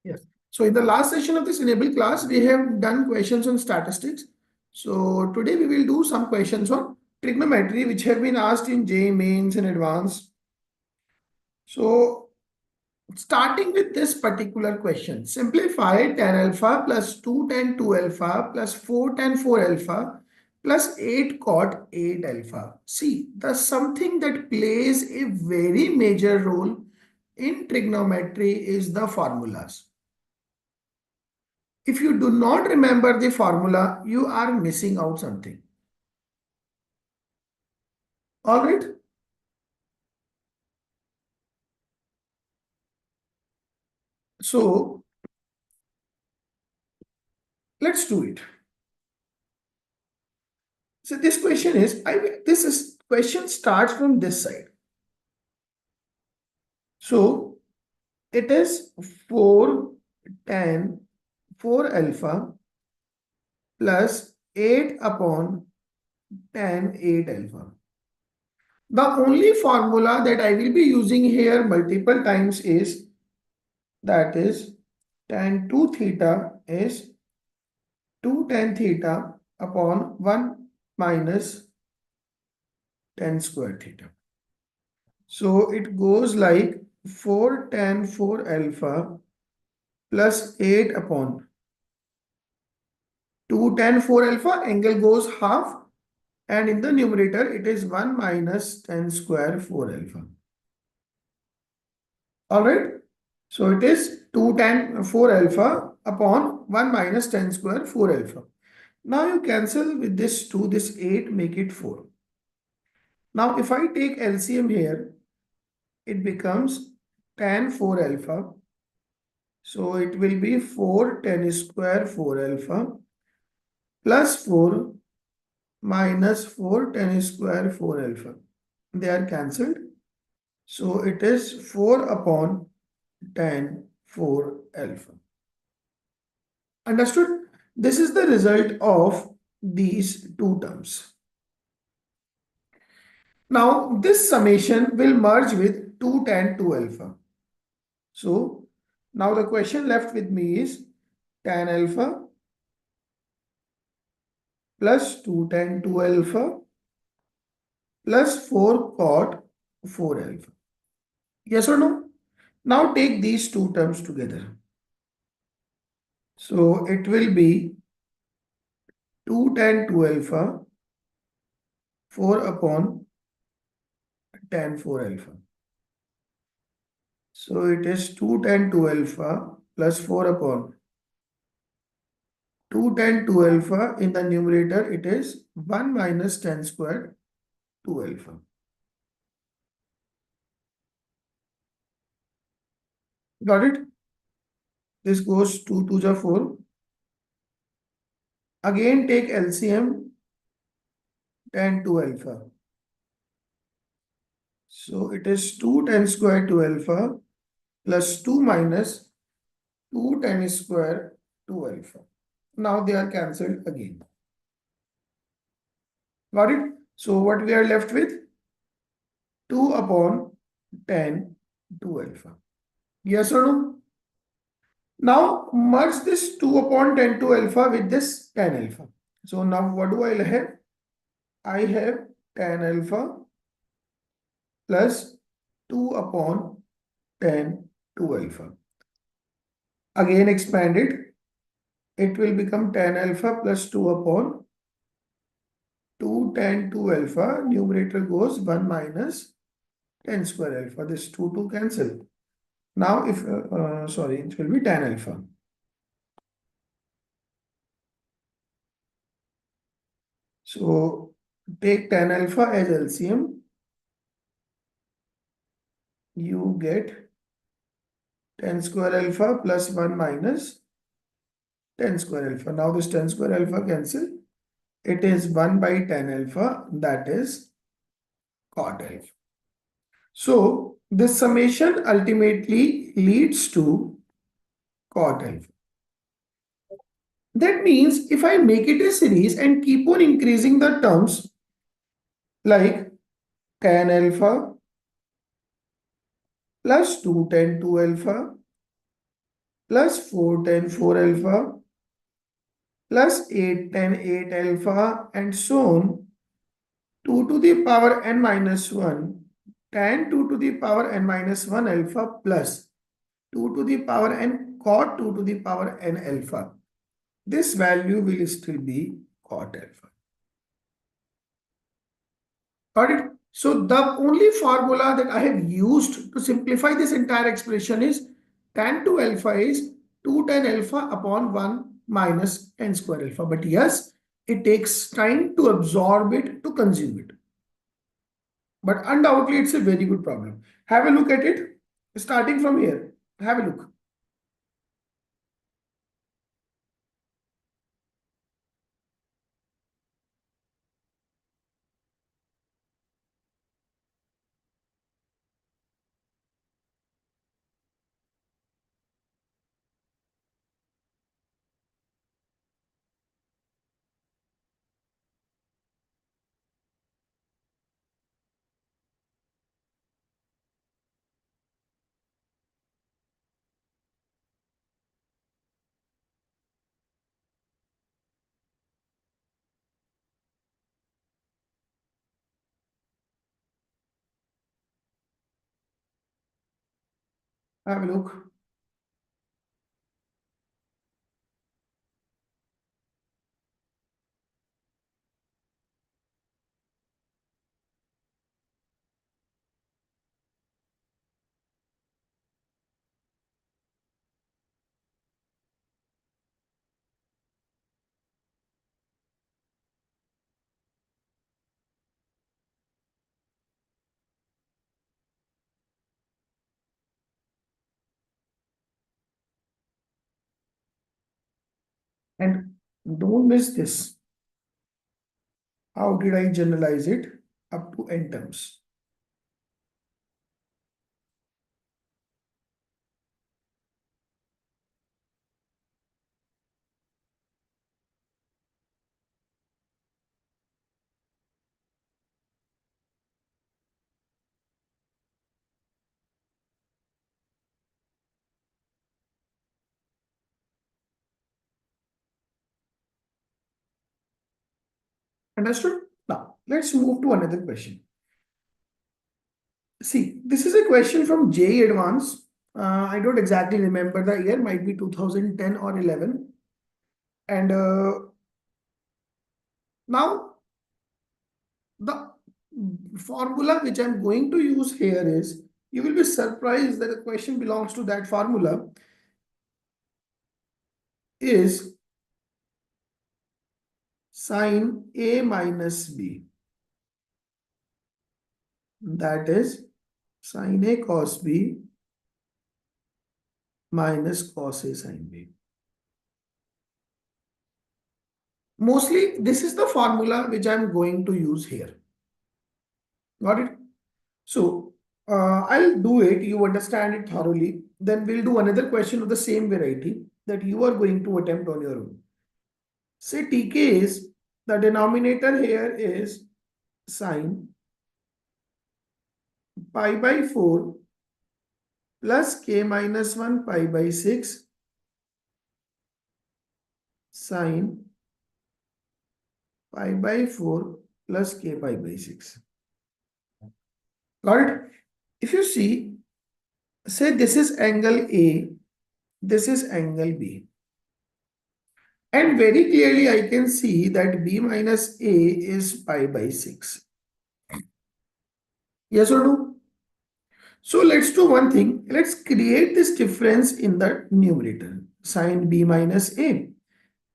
Yes. So in the last session of this enable class, we have done questions on statistics. So today we will do some questions on trigonometry, which have been asked in JEE Mains in advance. So starting with this particular question, simplify tan alpha plus 2 tan 2 alpha plus 4 tan 4 alpha plus 8 cot 8 alpha. See, the something that plays a very major role in trigonometry is the formulas. If you do not remember the formula, you are missing out something. All right. So let's do it. So this question is, question starts from this side. So it is 4 tan 4 alpha plus 8 upon tan 8 alpha. The only formula that I will be using here multiple times is that is tan 2 theta is 2 tan theta upon 1 minus tan square theta. So it goes like 4 tan 4 alpha plus 8 upon 2 tan 4 alpha, angle goes half, and in the numerator it is 1 minus tan square 4 alpha. Alright. So it is 2 tan 4 alpha upon 1 minus tan square 4 alpha. Now you cancel with this 2, this 8, make it 4. Now if I take LCM here, it becomes tan 4 alpha. So it will be 4 tan square 4 alpha plus 4 minus 4 tan square 4 alpha. They are cancelled. So it is 4 upon tan 4 alpha. Understood? This is the result of these two terms. Now this summation will merge with 2 tan 2 alpha. So now the question left with me is tan alpha plus 2 tan 2 alpha plus 4 cot 4 alpha. Yes or no? Now take these two terms together. So it will be 2 tan 2 alpha 4 upon tan 4 alpha. So it is 2 tan 2 alpha plus 4 upon 2 tan 2 alpha. In the numerator it is 1 minus tan squared 2 alpha. Got it? This goes 2 to the 4. Again take LCM tan 2 alpha. So it is 2 tan square 2 alpha plus 2 minus 2 tan square 2 alpha. Now they are cancelled again. Got it? So what we are left with? 2 upon tan 2 alpha. Yes or no? Now merge this 2 upon tan 2 alpha with this tan alpha. So now what do I have? I have tan alpha plus 2 upon tan 2 alpha. Again expand it. It will become tan alpha plus 2 upon 2 tan 2 alpha. Numerator goes 1 minus tan square alpha. This 2 cancel. Now if, sorry, it will be tan alpha. So take tan alpha as LCM. You get tan square alpha plus 1 minus tan square alpha. Now this tan square alpha cancel. It is 1 by tan alpha, that is cot alpha. So this summation ultimately leads to cot alpha. That means if I make it a series and keep on increasing the terms like tan alpha plus 2 tan 2 alpha plus 4 tan 4 alpha plus 8 tan 8 alpha and so on 2 to the power n minus 1 tan 2 to the power n minus 1 alpha plus 2 to the power n cot 2 to the power n alpha. This value will still be cot alpha. Got it? So the only formula that I have used to simplify this entire expression is tan 2 alpha is 2 tan alpha upon 1 minus n square alpha. But yes, it takes time to absorb it, to consume it. But undoubtedly, it's a very good problem. Have a look at it. Starting from here, have a look. Have a look. And don't miss this. How did I generalize it up to n terms? Understood? Now, let's move to another question. See, this is a question from JEE Advanced. I don't exactly remember the year, might be 2010 or 11. And now the formula which I'm going to use here is, you will be surprised that the question belongs to that formula, is sine A minus B. That is sine A cos B minus cos A sin B. Mostly, this is the formula which I'm going to use here. Got it? So, I'll do it. You understand it thoroughly. Then we'll do another question of the same variety that you are going to attempt on your own. Say Tk is, the denominator here is sine pi by 4 plus k minus 1 pi by 6 sine pi by 4 plus k pi by 6. Got it? If you see, say this is angle A, this is angle B. And very clearly I can see that B minus A is pi by 6. Yes or no? So let's do one thing. Let's create this difference in the numerator. Sine B minus A.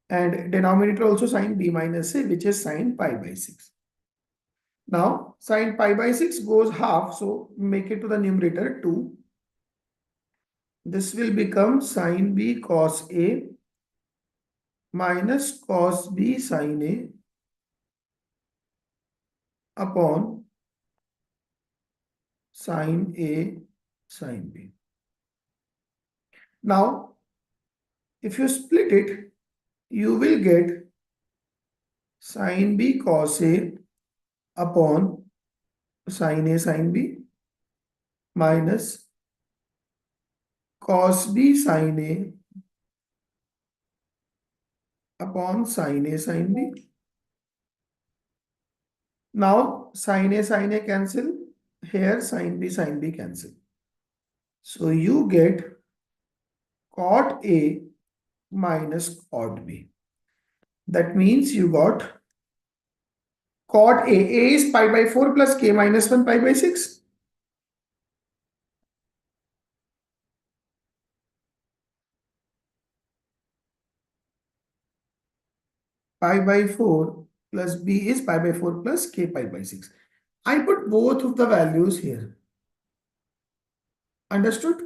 And denominator also sine B minus A, which is sine pi by 6. Now, sine pi by 6 goes half. So make it to the numerator 2. This will become sine B cos A minus cos B sin A upon sin A sin B. Now, if you split it, you will get sin B cos A upon sin A sin B minus cos B sin A upon sin A sin B. Now sin A cancel. Here sin B cancel. So you get cot A minus cot B. That means you got cot A. A is pi by 4 plus k minus 1 pi by 6. Pi by 4 plus b is pi by 4 plus k pi by 6. I put both of the values here. Understood?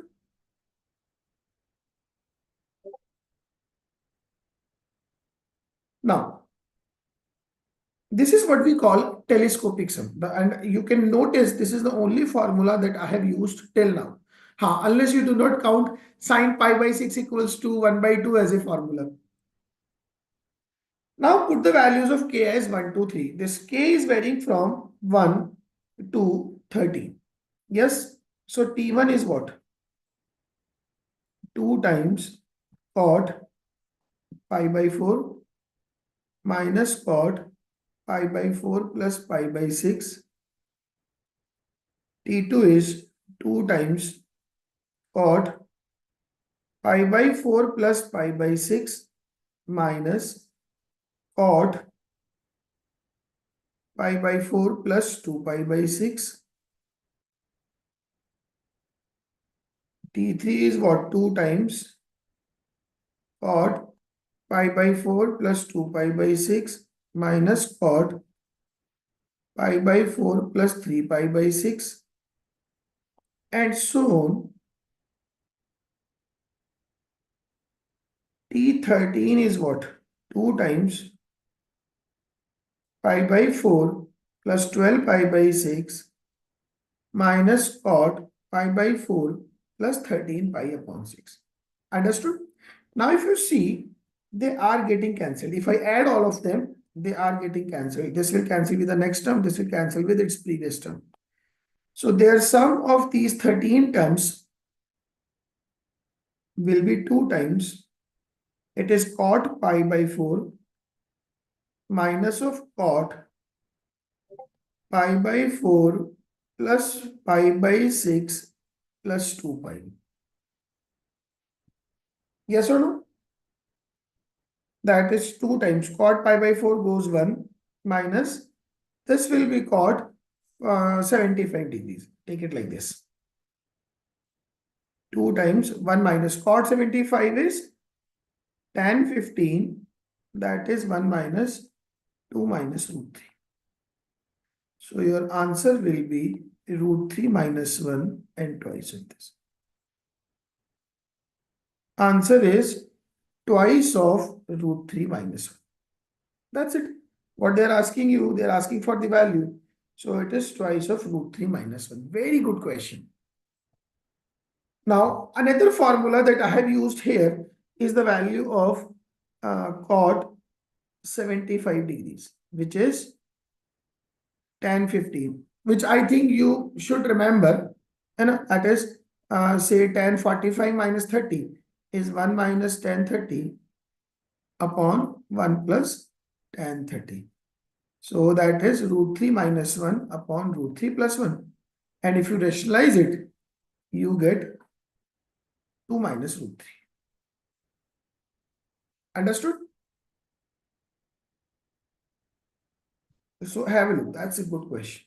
Now, this is what we call telescopic sum. And you can notice this is the only formula that I have used till now. Unless you do not count sine pi by 6 equals to 1 by 2 as a formula. Now put the values of k as 1, 2, 3. This k is varying from 1 to 30. Yes. So T1 is what? 2 times cot pi by 4 minus cot pi by 4 plus pi by 6. T2 is 2 times cot pi by 4 plus pi by 6 minus cot pi by 4 plus 2 pi by 6. T3 is what? 2 times cot pi by 4 plus 2 pi by 6 minus cot pi by 4 plus 3 pi by 6 and so on. T13 is what? 2 times pi by 4 plus 12 pi by 6 minus cot pi by 4 plus 13 pi upon 6. Understood? Now if you see, they are getting cancelled. If I add all of them, they are getting cancelled. This will cancel with the next term. This will cancel with its previous term. So their sum of these 13 terms will be 2 times. It is cot pi by 4 minus of cot pi by 4 plus pi by 6 plus 2 pi. Yes or no? That is 2 times cot pi by 4 goes 1 minus this will be cot 75 degrees. Take it like this. 2 times 1 minus cot 75 is tan 15. That is 1 minus 2 minus root 3. So your answer will be root 3 minus 1 and twice of this. Answer is twice of root 3 minus 1. That's it. What they're asking you, they're asking for the value. So it is twice of root 3 minus 1. Very good question. Now, another formula that I have used here is the value of cot 75 degrees, which is tan 15, which I think you should remember. And that is, say, tan 45 minus 30 is 1 minus tan 30 upon 1 plus tan 30. So that is root 3 minus 1 upon root 3 plus 1. And if you rationalize it, you get 2 minus root 3. Understood? So have a look. That's a good question.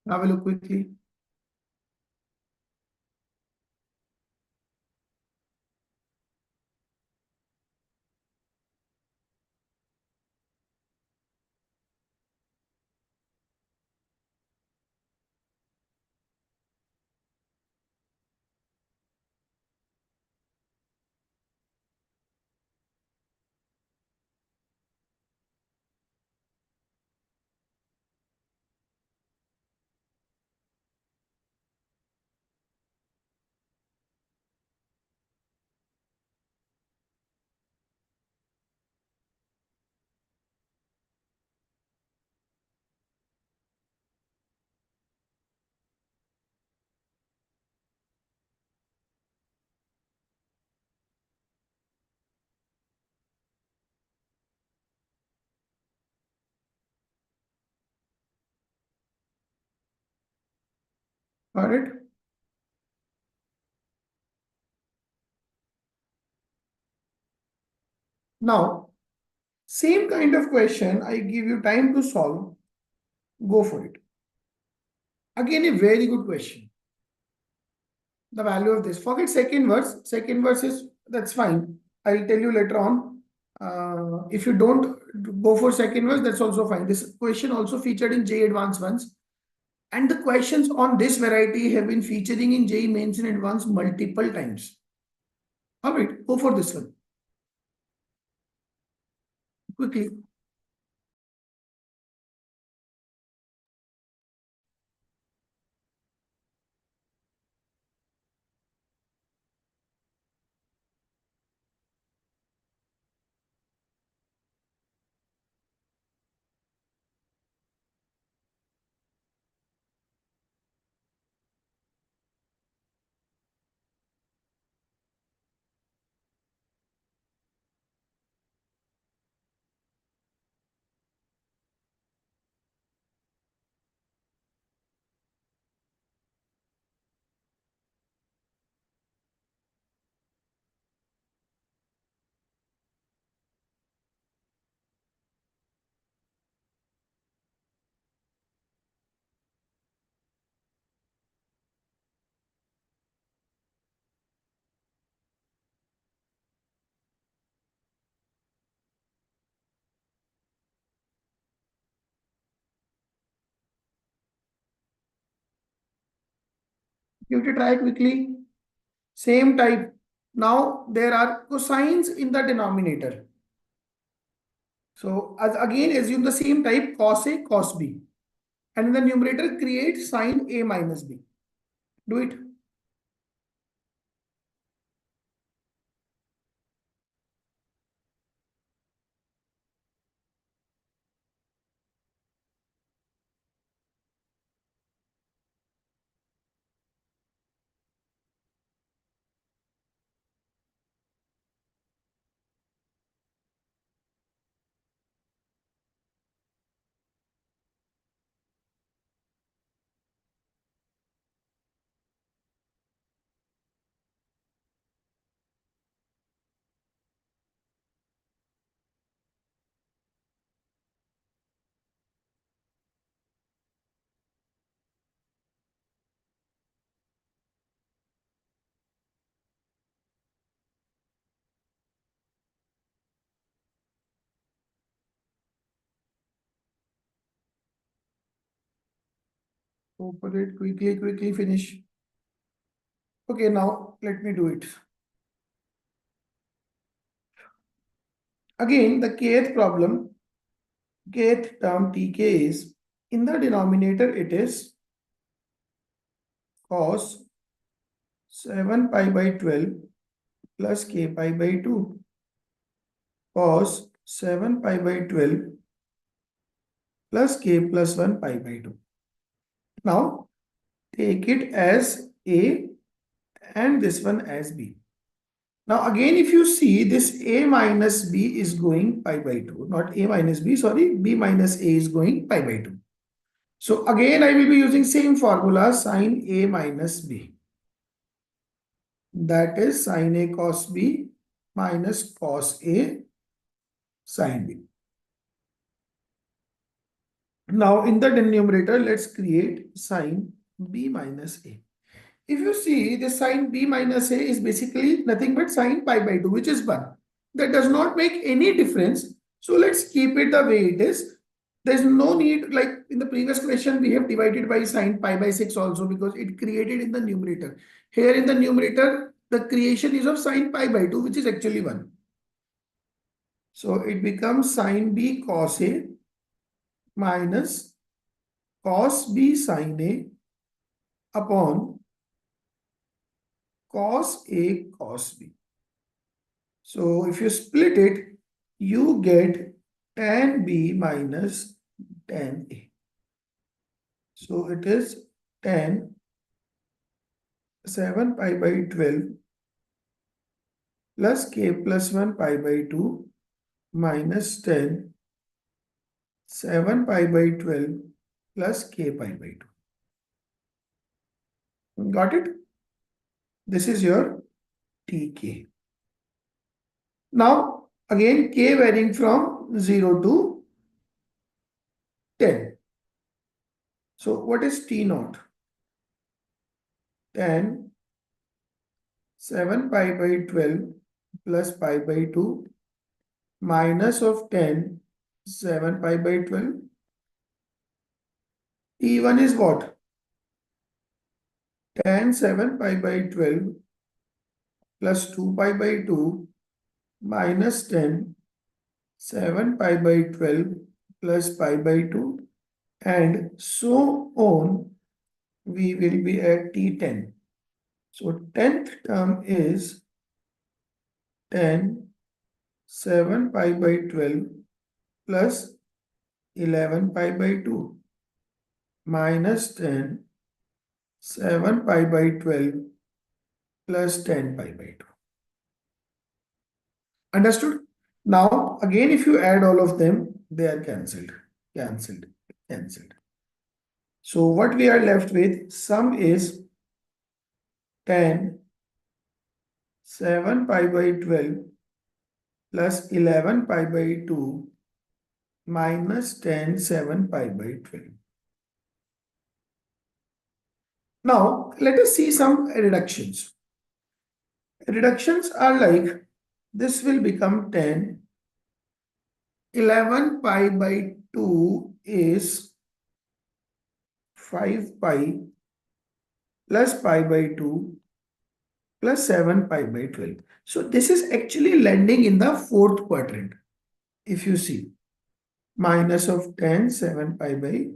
Have a look quickly. Got it? Now, same kind of question, I give you time to solve. Go for it. Again, a very good question. The value of this. Forget second verse. Second verse is, that's fine. I'll tell you later on. If you don't go for second verse, that's also fine. This question also featured in J Advanced ones. And the questions on this variety have been featuring in J Mains in Advanced multiple times. All right, go for this one. Quickly. Give it a try quickly. Same type. Now there are cosines in the denominator. So as again assume the same type cos A, cos B. And in the numerator create sine A minus B. Do it. Go for it quickly finish. Okay, now let me do it. Again, the kth problem, kth term tk is in the denominator it is cos 7 pi by 12 plus k pi by 2. Cos 7 pi by 12 plus k plus 1 pi by 2. Now take it as a and this one as b. Now again, if you see this a minus b is going pi by 2, not a minus b, sorry, b minus a is going pi by 2. So again, I will be using same formula sine a minus b. That is sine a cos b minus cos a sine b. Now in the denominator, let's create sine b minus a. If you see the sine b minus a is basically nothing but sine pi by 2, which is 1. That does not make any difference. So let's keep it the way it is. There's no need, like in the previous question, we have divided by sine pi by 6 also because it created in the numerator. Here in the numerator, the creation is of sine pi by 2, which is actually 1. So it becomes sine b cos a minus cos b sine a upon cos A cos B. So if you split it, you get tan B minus tan A. So it is tan 7 pi by 12 plus k plus 1 pi by 2 minus tan 7 pi by 12 plus k pi by 2. Got it? This is your Tk. Now, again, k varying from 0 to 10. So, what is T naught? 10, 7 pi by 12 plus pi by 2 minus of 10, 7 pi by 12. T1 is what? 10, 7 pi by 12 plus 2 pi by 2 minus 10, 7 pi by 12 plus pi by 2 and so on. We will be at T10. So 10th term is 10, 7 pi by 12 plus 11 pi by 2 minus 10, 7 pi by 12 plus 10 pi by 2. Understood? Now, again, if you add all of them, they are cancelled, cancelled, cancelled. So what we are left with, sum is 10, 7 pi by 12 plus 11 pi by 2 minus 10, 7 pi by 12. Now, let us see some reductions. Reductions are like, this will become 10, 11 pi by 2 is 5 pi plus pi by 2 plus 7 pi by 12. So this is actually landing in the fourth quadrant. If you see, minus of 10, 7 pi by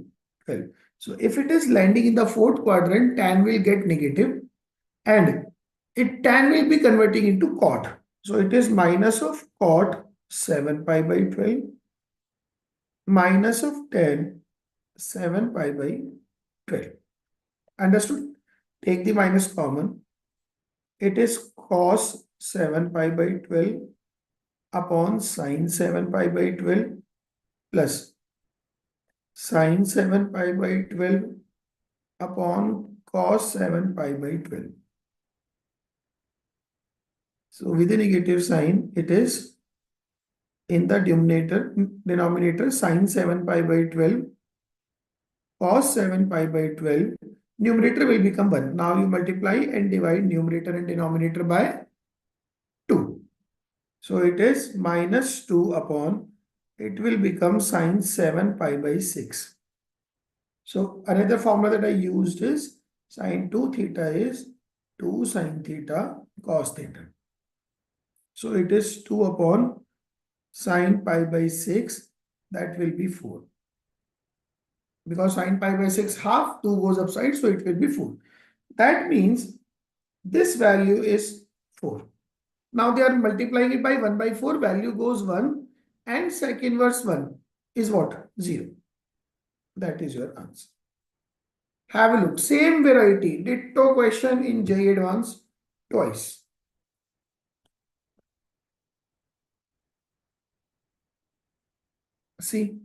12. So if it is landing in the fourth quadrant, tan will get negative and tan will be converting into cot. So it is minus of cot 7 pi by 12 minus of 10, 7 pi by 12. Understood? Take the minus common. It is cos 7 pi by 12 upon sine 7 pi by 12 plus sine 7 pi by 12 upon cos 7 pi by 12. So with a negative sign, it is in the denominator sine 7 pi by 12 cos 7 pi by 12. Numerator will become 1. Now you multiply and divide numerator and denominator by 2. So it is minus 2 upon, it will become sine 7 pi by 6. So another formula that I used is sine 2 theta is 2 sine theta cos theta. So it is 2 upon sine pi by 6, that will be 4. Because sine pi by 6 half, 2 goes upside, so it will be 4. That means this value is 4. Now they are multiplying it by 1 by 4, value goes 1 and sec inverse 1 is what? 0. That is your answer. Have a look. Same variety, ditto question in JEE Advanced twice. See.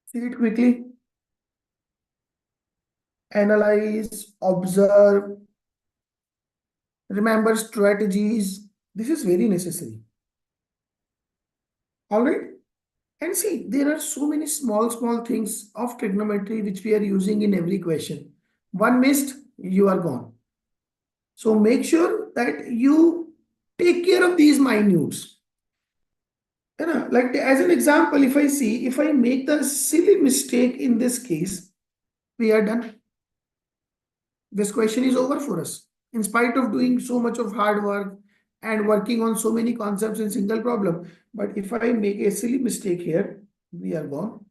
See it quickly. analyze, observe, remember strategies. This is very necessary. All right. And see, there are so many small things of trigonometry which we are using in every question. One missed, you are gone. So make sure that you take care of these minutes. You know, like as an example, if I see, if I make the silly mistake in this case, we are done. This question is over for us. In spite of doing so much of hard work and working on so many concepts in single problem. But if I make a silly mistake here, we are gone.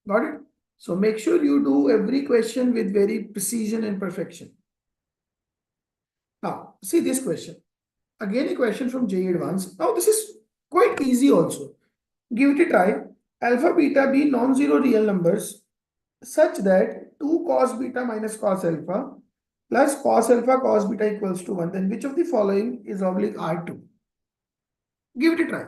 Got it? So make sure you do every question with very precision and perfection. Now, see this question. Again, a question from JEE Advanced. Now, this is quite easy also. Give it a try. Alpha, beta be non-zero real numbers such that 2 cos beta minus cos alpha plus cos alpha cos beta equals to 1. Then which of the following is oblique R2? Give it a try.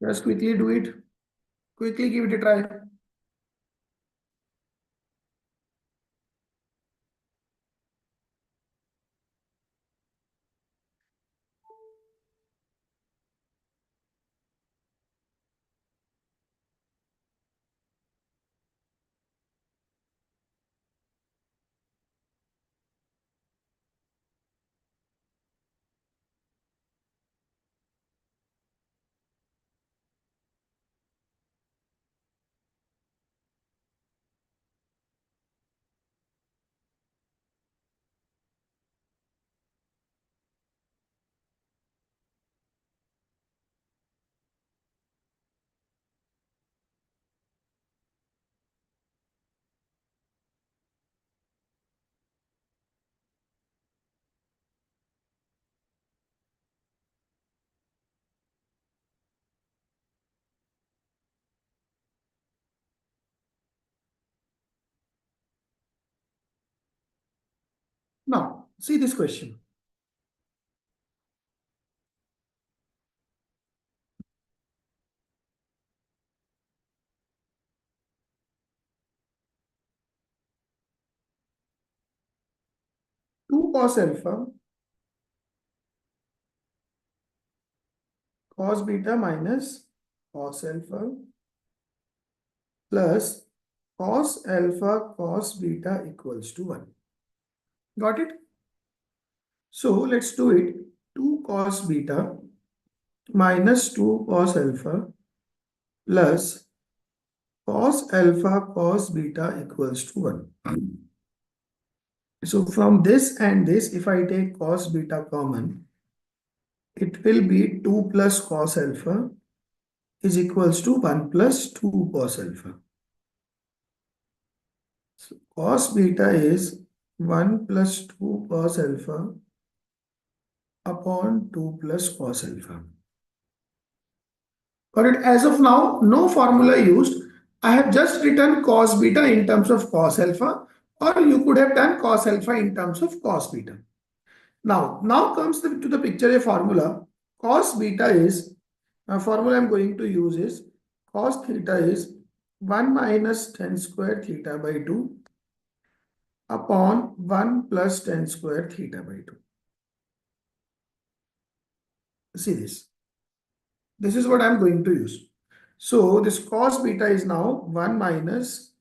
Just quickly do it. Quickly give it a try. 'Now, see this question. Two cos alpha cos beta minus cos alpha plus cos alpha cos beta equals to 1. Got it? So let's do it. 2 cos beta minus 2 cos alpha plus cos alpha cos beta equals to 1. So from this and this, if I take cos beta common, it will be 2 plus cos alpha is equals to 1 plus 2 cos alpha. So cos beta is 1 plus 2 cos alpha upon 2 plus cos alpha. Got it? As of now, no formula used. I have just written cos beta in terms of cos alpha, or you could have done cos alpha in terms of cos beta. Now comes to the picture a formula. Cos beta is, a formula I'm going to use is cos theta is 1 minus tan square theta by 2 upon 1 plus tan square theta by 2. See this. This is what I'm going to use. So this cos beta is now 1 minus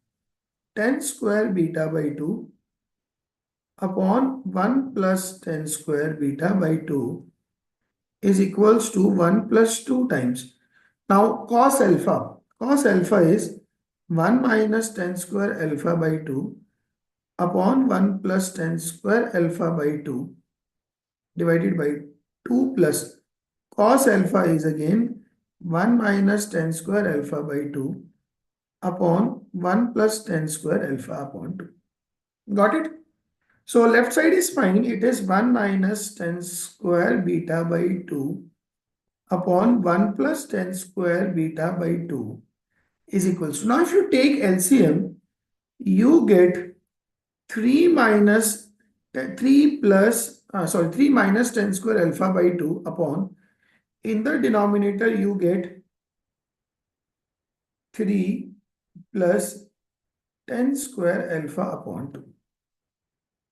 tan square beta by 2 upon 1 plus tan square beta by 2 is equals to 1 plus 2 times. Now cos alpha is 1 minus tan square alpha by 2 upon 1 plus tan square alpha by 2 divided by 2 plus cos alpha is again 1 minus tan square alpha by 2 upon 1 plus tan square alpha upon 2. Got it? So left side is fine. It is 1 minus tan square beta by 2 upon 1 plus tan square beta by 2 is equals to. Now if you take LCM, you get 3 minus 3 plus, 3 minus tan square alpha by 2 upon, in the denominator you get 3 plus tan square alpha upon 2.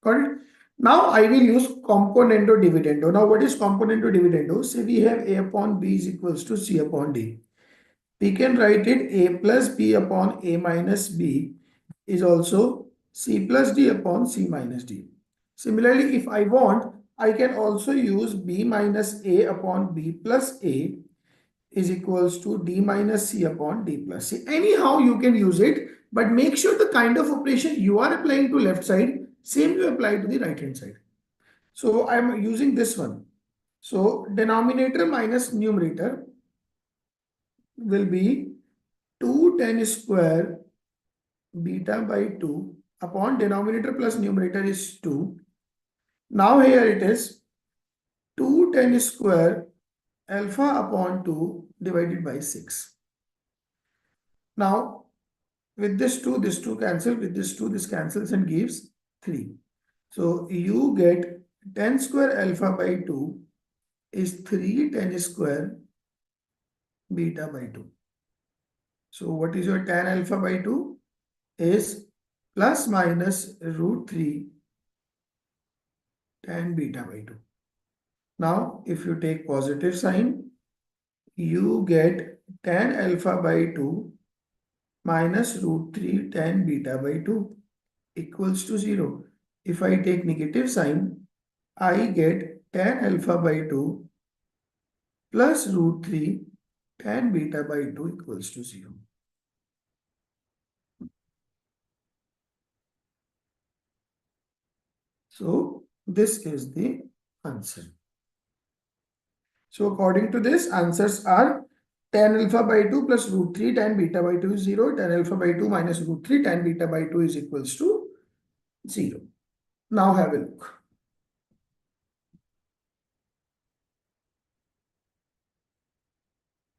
Got it? Now I will use componendo dividendo. Now what is componendo dividendo? Say we have A upon B is equals to C upon D. We can write it A plus B upon A minus B is also C plus D upon C minus D. Similarly, if I want, I can also use B minus A upon B plus A is equals to D minus C upon D plus C. Anyhow, you can use it, but make sure the kind of operation you are applying to left side, same you apply to the right hand side. So I am using this one. So denominator minus numerator will be 2 tan square beta by 2 upon denominator plus numerator is 2. Now here it is 2 tan square alpha upon 2 divided by 6. Now with this 2 cancel, with this 2 this cancels and gives 3. So you get tan square alpha by 2 is 3 tan square beta by 2. So what is your tan alpha by 2? Is plus minus root 3 tan beta by 2. Now if you take positive sign, you get tan alpha by 2 minus root 3 tan beta by 2 equals to 0. If I take negative sign, I get tan alpha by 2 plus root 3 tan beta by 2 equals to 0. So this is the answer. So according to this, answers are tan alpha by 2 plus root 3 tan beta by 2 is 0. Tan alpha by 2 minus root 3 tan beta by 2 is equals to 0. Now have a look.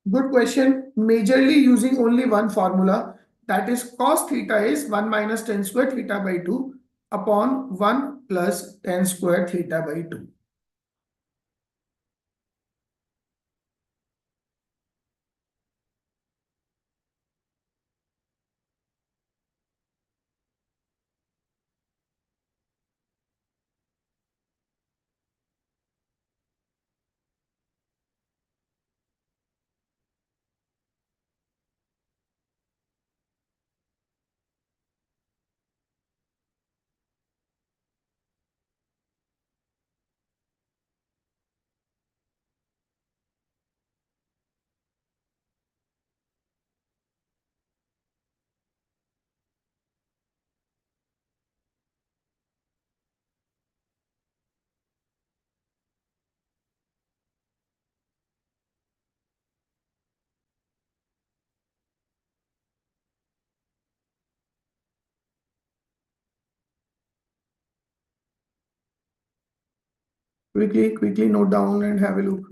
Good question. Majorly using only one formula, that is cos theta is 1 minus tan square theta by 2 upon 1 plus tan square theta by 2. Quickly note down and have a look.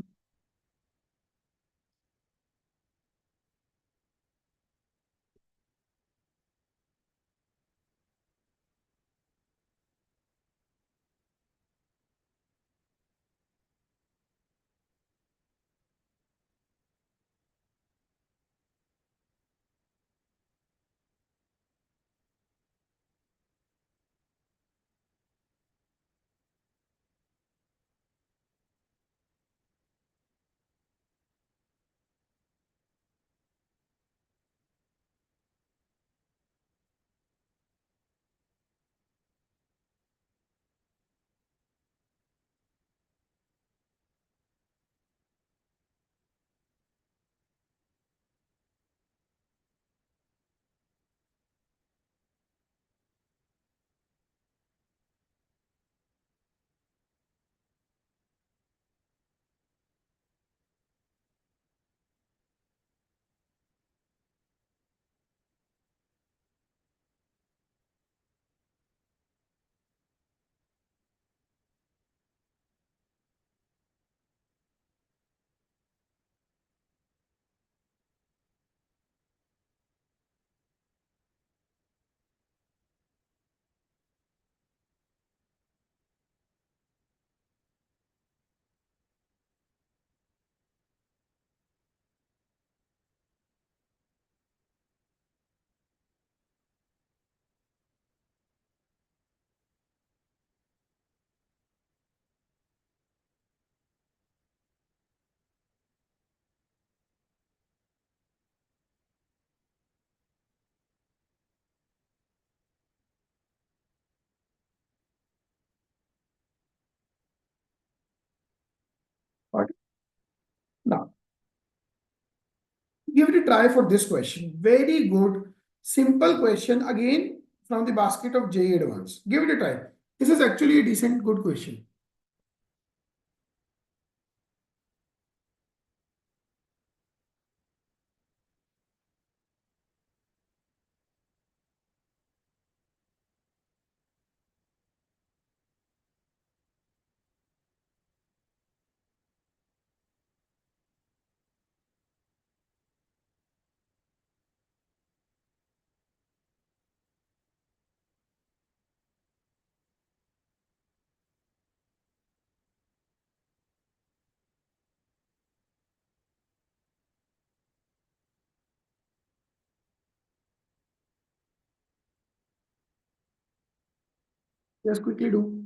Give it a try for this question. Very good, simple question again from the basket of JEE Advanced. Give it a try. This is actually a decent, good question. Just quickly do.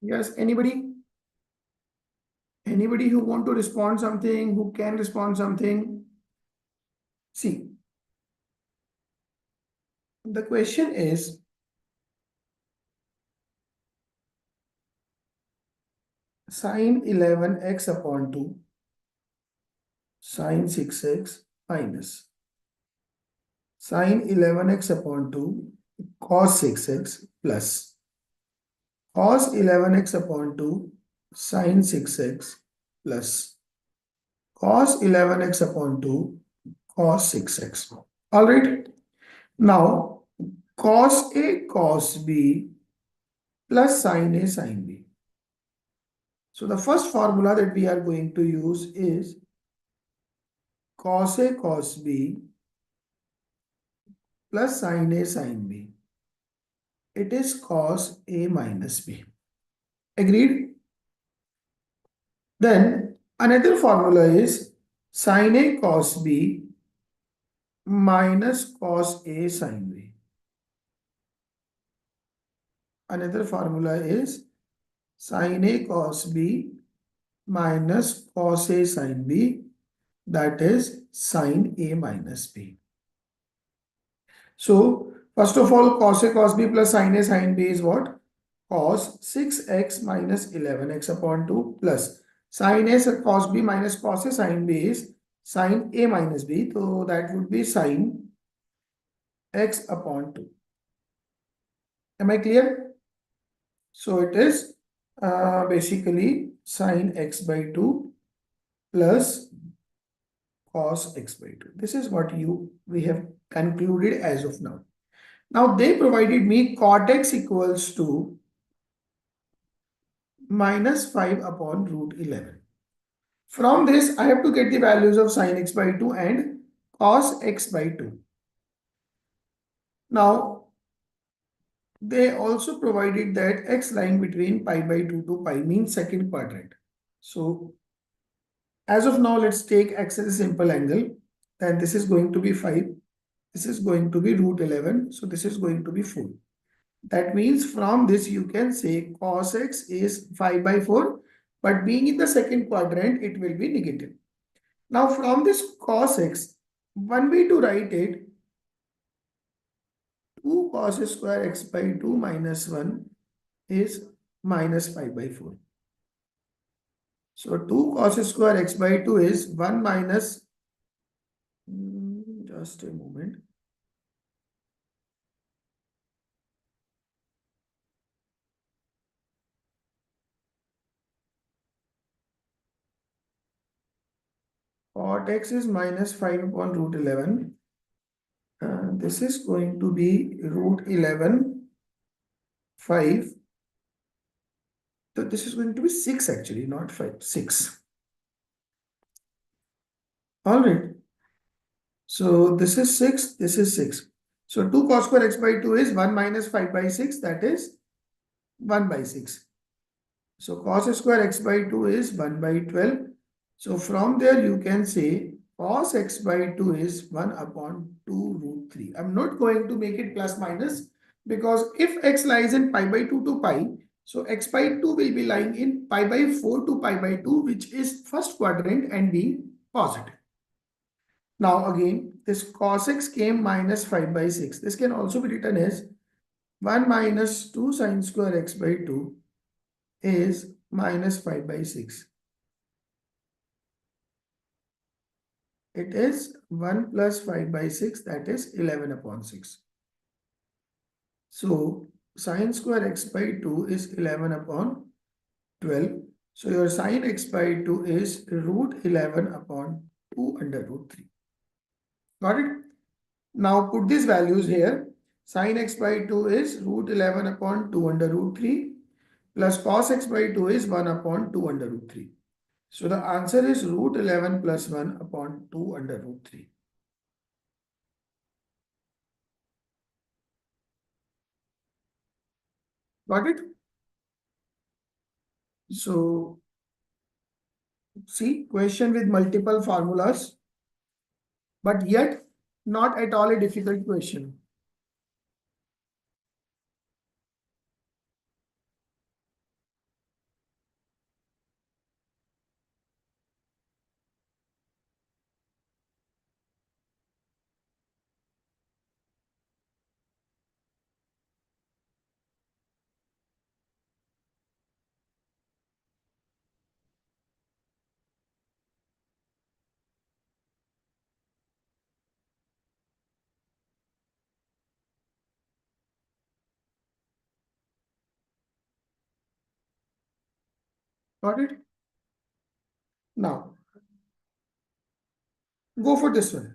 Yes, anybody? Anybody who want to respond something, who can respond something? See, the question is sine 11x upon 2 sine 6x minus sine 11x upon 2 cos 6x plus cos 11x upon 2 sine 6x plus cos 11x upon 2 cos 6x. All right. Now, cos A cos B plus sin A sin B. So the first formula that we are going to use is cos A cos B plus sin A sin B. It is cos A minus B. Agreed? Then another formula is sin A cos B minus cos A sin B. Another formula is sin A cos B minus cos A sin B, that is sin A minus B. So first of all, cos A cos B plus sin A sin B is what? Cos 6x minus 11x upon 2 plus sin A cos B minus cos A sin B is sin A minus B. So that would be sin x upon 2. Am I clear? So it is basically sin x by 2 plus cos x by 2. This is what we have concluded as of now. Now they provided me cot x equals to minus 5 upon root 11. From this, I have to get the values of sin x by 2 and cos x by 2. Now, they also provided that x lying between pi by 2 to pi means second quadrant. So, as of now, let's take x as a simple angle. Then this is going to be 5. This is going to be root 11. So, this is going to be 4. That means from this you can say cos x is 5 by 4, but being in the second quadrant, it will be negative. Now from this cos x, one way to write it, 2 cos square x by 2 minus 1 is minus 5 by 4. So 2 cos square x by 2 is 1 minus, just a moment. cot x is minus 5 upon root 11. This is going to be root 11, 5. So this is going to be 6 actually, not 5, 6. All right. So this is 6, this is 6. So 2 cos square x by 2 is 1 minus 5 by 6, that is 1 by 6. So cos square x by 2 is 1 by 12. So from there you can say cos x by 2 is 1 upon 2 root 3. I'm not going to make it plus minus because if x lies in pi by 2 to pi, so x by 2 will be lying in pi by 4 to pi by 2, which is first quadrant and being positive. Now again, this cos x came minus 5 by 6. This can also be written as 1 minus 2 sine square x by 2 is minus 5 by 6. It is 1 plus 5 by 6, that is 11 upon 6. So sine square x by 2 is 11 upon 12. So your sine x by 2 is root 11 upon 2 under root 3. Got it? Now put these values here. Sin x by 2 is root 11 upon 2 under root 3 plus cos x by 2 is 1 upon 2 under root 3. So the answer is root 11 plus 1 upon 2 under root 3. Got it? So see, question with multiple formulas, but yet not at all a difficult question. Got it? Now go for this one.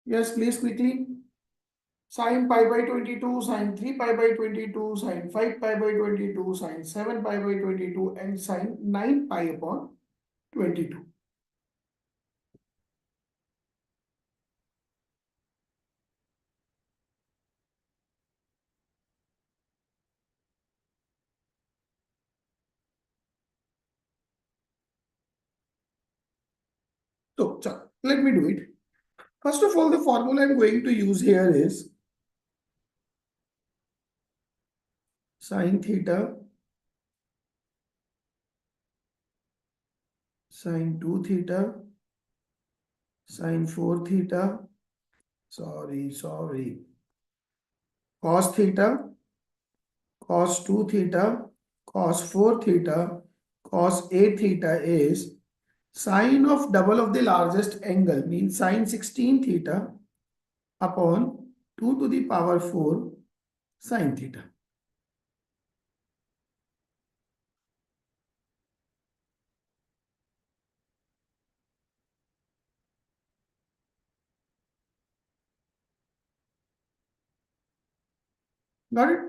Yes, please quickly. Sin pi by 22, sin 3 pi by 22, sin 5 pi by 22, sin 7 pi by 22, and sin 9 pi upon 22. So let me do it. First of all, the formula I'm going to use here is sin theta, sin 2 theta, sin 4 theta, cos theta, cos 2 theta, cos 4 theta, cos 8 theta is sine of double of the largest angle, means sine 16 theta upon 2 to the power 4 sine theta. Got it?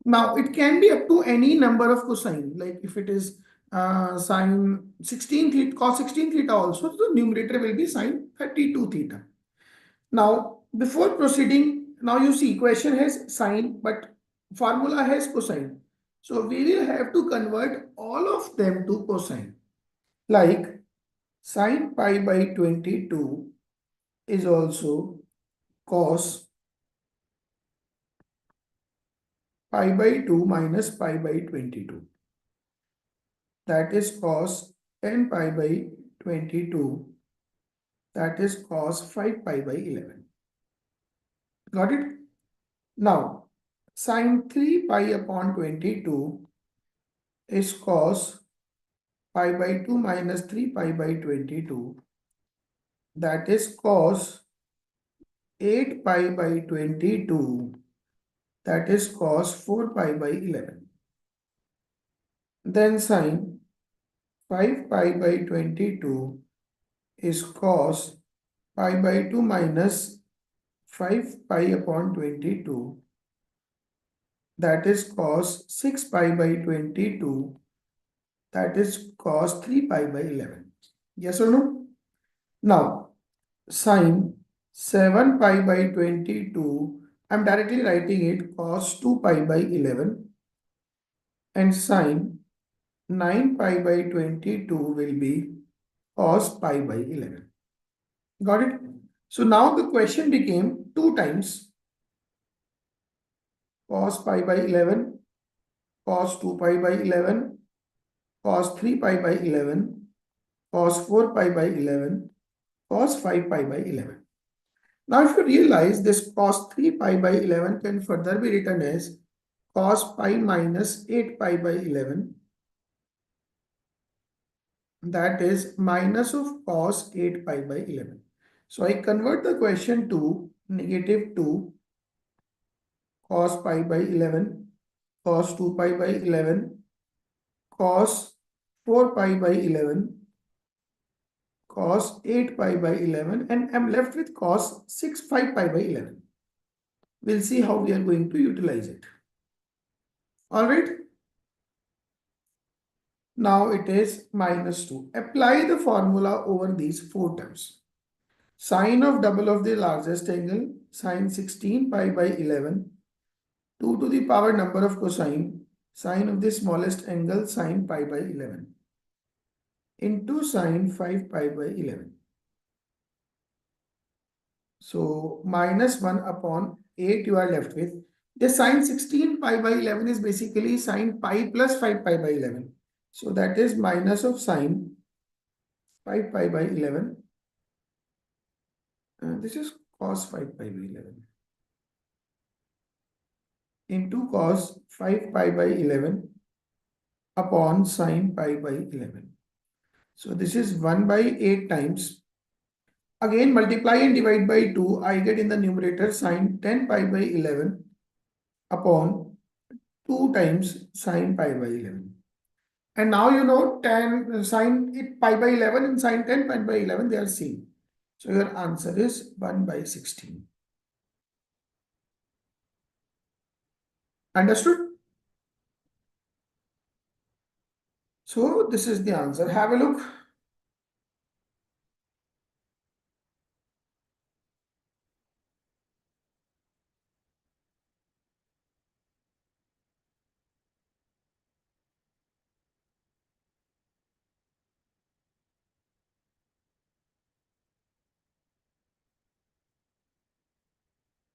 Now it can be up to any number of cosine, like if it is sine 16 theta, cos 16 theta also, the numerator will be sine 32 theta. Now, before proceeding, now you see question has sine, but formula has cosine. So we will have to convert all of them to cosine. Like sine pi by 22 is also cos pi by 2 minus pi by 22. That is cos 10 pi by 22. That is cos 5 pi by 11. Got it? Now, Sine 3 pi upon 22 is cos pi by 2 minus 3 pi by 22. That is cos 8 pi by 22. That is cos 4 pi by 11. Then sine 5 pi by 22 is cos pi by 2 minus 5 pi upon 22. That is cos 6 pi by 22. That is cos 3 pi by 11. Yes or no? Now, sine 7 pi by 22, I'm directly writing it cos 2 pi by 11, and sine 9 pi by 22 will be cos pi by 11. Got it? So now the question became 2 times cos pi by 11, cos 2 pi by 11, cos 3 pi by 11, cos 4 pi by 11, cos 5 pi by 11. Now if you realize this cos 3 pi by 11 can further be written as cos pi minus 8 pi by 11, that is minus of cos 8 pi by 11. So I convert the question to negative 2 cos pi by 11, cos 2 pi by 11, cos 4 pi by 11, cos 8 pi by 11, and I'm left with cos 6 5 pi by 11. We'll see how we are going to utilize it. All right. Now it is minus 2. Apply the formula over these 4 terms. Sine of double of the largest angle, sine 16 pi by 11, 2 to the power number of cosine, sine of the smallest angle, sine pi by 11, into sine 5 pi by 11. So minus 1 upon 8 you are left with. The sine 16 pi by 11 is basically sine pi plus 5 pi by 11. So that is minus of sine 5 pi by 11. This is cos 5 pi by 11 into cos 5 pi by 11 upon sine pi by 11. So this is 1 by 8 times. Again multiply and divide by 2. I get in the numerator sine 10 pi by 11 upon 2 times sine pi by 11. And now you know 10 sine it pi by 11 and sine 10 pi by 11, they are same. So your answer is 1 by 16. Understood? So this is the answer. Have a look.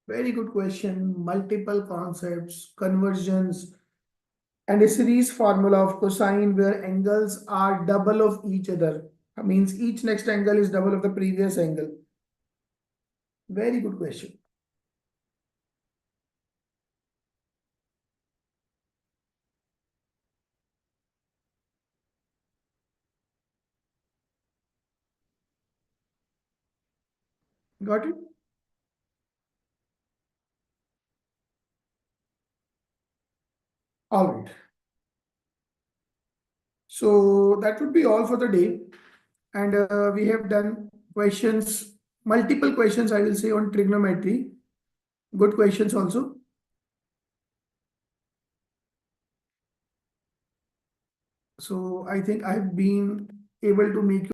Very good question. Multiple concepts, conversions, and a series formula of cosine where angles are double of each other. That means each next angle is double of the previous angle. Very good question. Got it? All right. So that would be all for the day. And we have done questions, multiple questions, I will say, on trigonometry. Good questions also. So I think I've been able to make